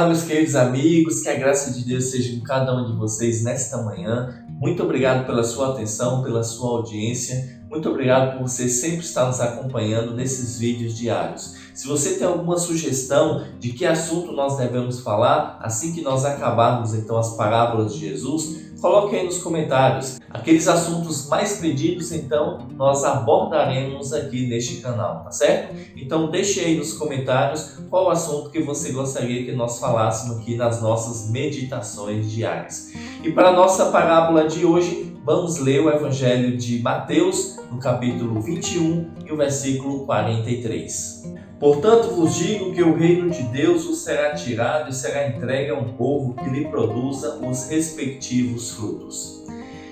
Olá, meus queridos amigos, que a graça de Deus seja com cada um de vocês nesta manhã. Muito obrigado pela sua atenção, pela sua audiência. Muito obrigado por você sempre estar nos acompanhando nesses vídeos diários. Se você tem alguma sugestão de que assunto nós devemos falar assim que nós acabarmos então as parábolas de Jesus, coloque aí nos comentários. Aqueles assuntos mais pedidos, então, nós abordaremos aqui neste canal, tá certo? Então deixe aí nos comentários qual o assunto que você gostaria que nós falássemos aqui nas nossas meditações diárias. E para a nossa parábola de hoje, vamos ler o Evangelho de Mateus, no capítulo 21 e o versículo 43. Portanto vos digo que o reino de Deus vos será tirado e será entregue a um povo que lhe produza os respectivos frutos.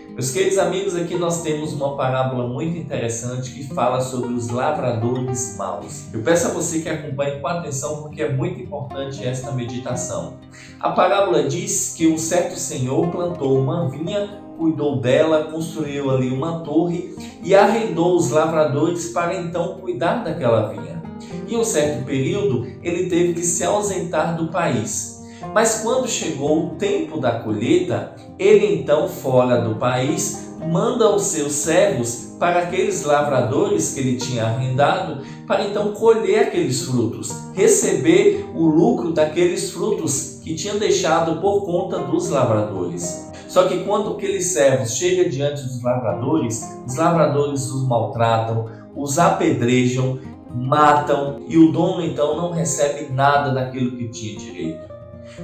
Meus queridos amigos, aqui nós temos uma parábola muito interessante que fala sobre os lavradores maus. Eu peço a você que acompanhe com atenção porque é muito importante esta meditação. A parábola diz que um certo senhor plantou uma vinha, cuidou dela, construiu ali uma torre e arrendou os lavradores para então cuidar daquela vinha. Em um certo período, ele teve que se ausentar do país. Mas quando chegou o tempo da colheita, ele então, fora do país, manda os seus servos para aqueles lavradores que ele tinha arrendado, para então colher aqueles frutos, receber o lucro daqueles frutos que tinham deixado por conta dos lavradores. Só que quando aqueles servos chegam diante dos lavradores, os lavradores os maltratam, os apedrejam, matam e o dono então não recebe nada daquilo que tinha direito.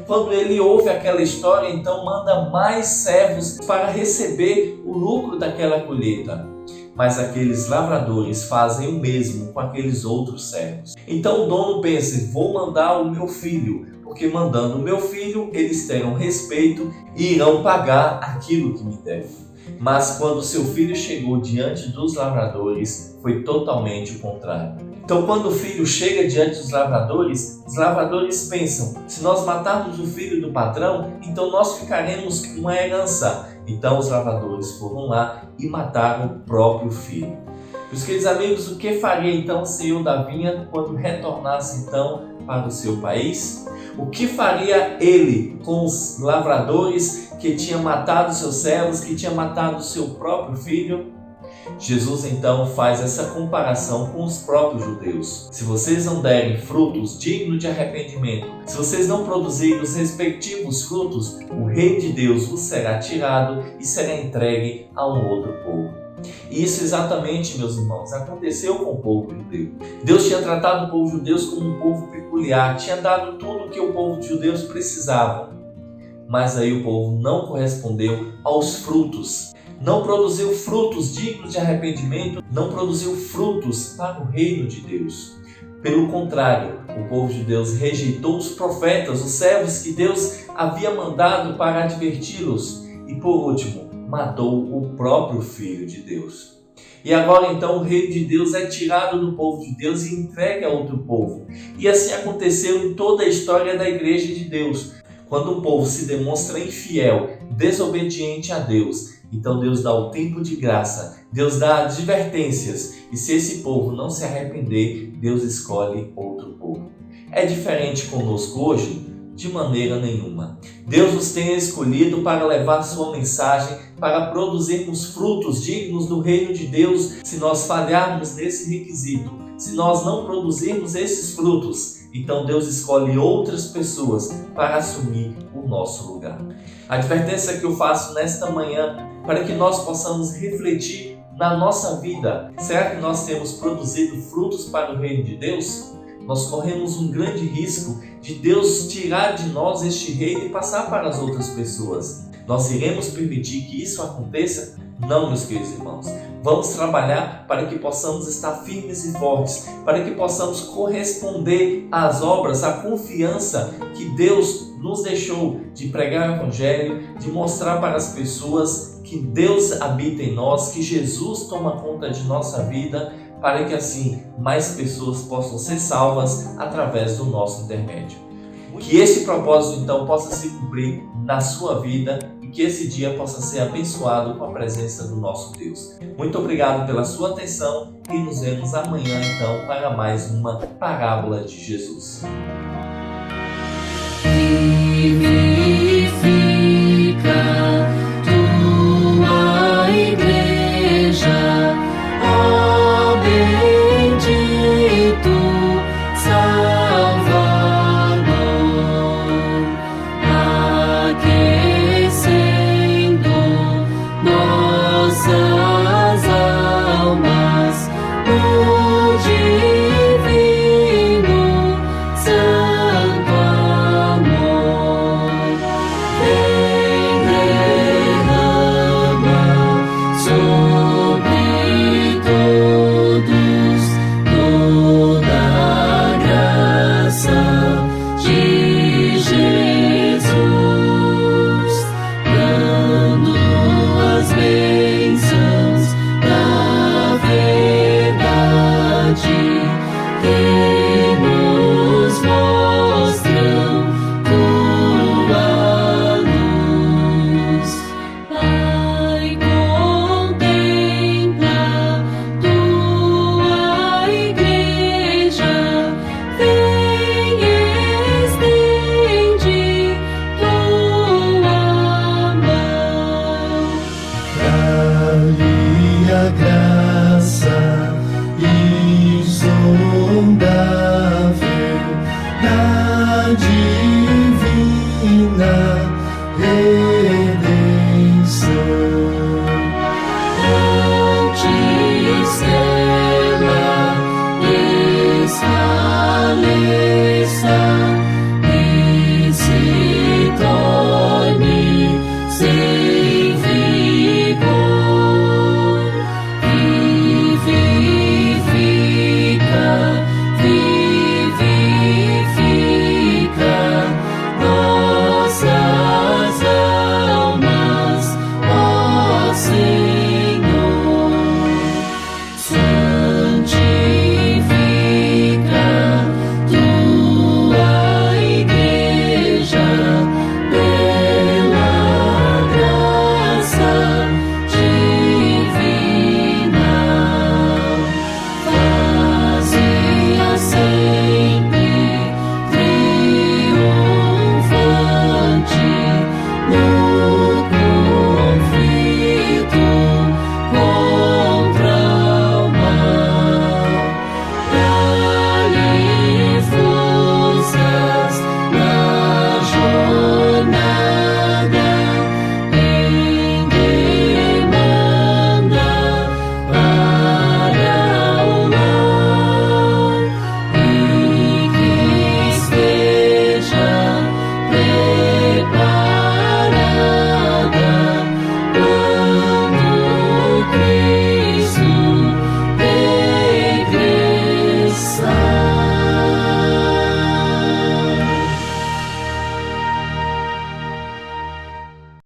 Quando ele ouve aquela história, então manda mais servos para receber o lucro daquela colheita. Mas aqueles lavradores fazem o mesmo com aqueles outros servos. Então o dono pensa, vou mandar o meu filho, porque mandando o meu filho, eles terão respeito e irão pagar aquilo que me devem. Mas quando seu filho chegou diante dos lavradores, foi totalmente o contrário. Então, quando o filho chega diante dos lavradores, os lavradores pensam, se nós matarmos o filho do patrão, então nós ficaremos com uma herança. Então os lavradores foram lá e mataram o próprio filho. Meus queridos amigos, o que faria então o senhor da vinha quando retornasse então para o seu país? O que faria ele com os lavradores que tinham matado seus servos, que tinham matado seu próprio filho? Jesus então faz essa comparação com os próprios judeus. Se vocês não derem frutos dignos de arrependimento, se vocês não produzirem os respectivos frutos, o reino de Deus vos será tirado e será entregue a um outro povo. E isso exatamente, meus irmãos, aconteceu com o povo judeu. Deus tinha tratado o povo judeu como um povo peculiar, tinha dado tudo o que o povo de judeus precisava. Mas aí o povo não correspondeu aos frutos. Não produziu frutos dignos de arrependimento, não produziu frutos para o reino de Deus. Pelo contrário, o povo de Deus rejeitou os profetas, os servos que Deus havia mandado para adverti-los e, por último, matou o próprio Filho de Deus. E agora então o reino de Deus é tirado do povo de Deus e entregue a outro povo. E assim aconteceu em toda a história da Igreja de Deus. Quando um povo se demonstra infiel, desobediente a Deus, então Deus dá o tempo de graça, Deus dá advertências, e se esse povo não se arrepender, Deus escolhe outro povo. É diferente conosco hoje? De maneira nenhuma. Deus nos tem escolhido para levar sua mensagem, para produzirmos frutos dignos do reino de Deus. Se nós falharmos nesse requisito, se nós não produzirmos esses frutos, então Deus escolhe outras pessoas para assumir o nosso lugar. A advertência que eu faço nesta manhã, para que nós possamos refletir na nossa vida. Será que nós temos produzido frutos para o reino de Deus? Nós corremos um grande risco de Deus tirar de nós este reino e passar para as outras pessoas. Nós iremos permitir que isso aconteça? Não, meus queridos irmãos. Vamos trabalhar para que possamos estar firmes e fortes, para que possamos corresponder às obras, à confiança que Deus nos deixou de pregar o Evangelho, de mostrar para as pessoas que Deus habita em nós, que Jesus toma conta de nossa vida, para que assim mais pessoas possam ser salvas através do nosso intermédio. Que esse propósito então possa se cumprir na sua vida e que esse dia possa ser abençoado com a presença do nosso Deus. Muito obrigado pela sua atenção e nos vemos amanhã então para mais uma parábola de Jesus. mim.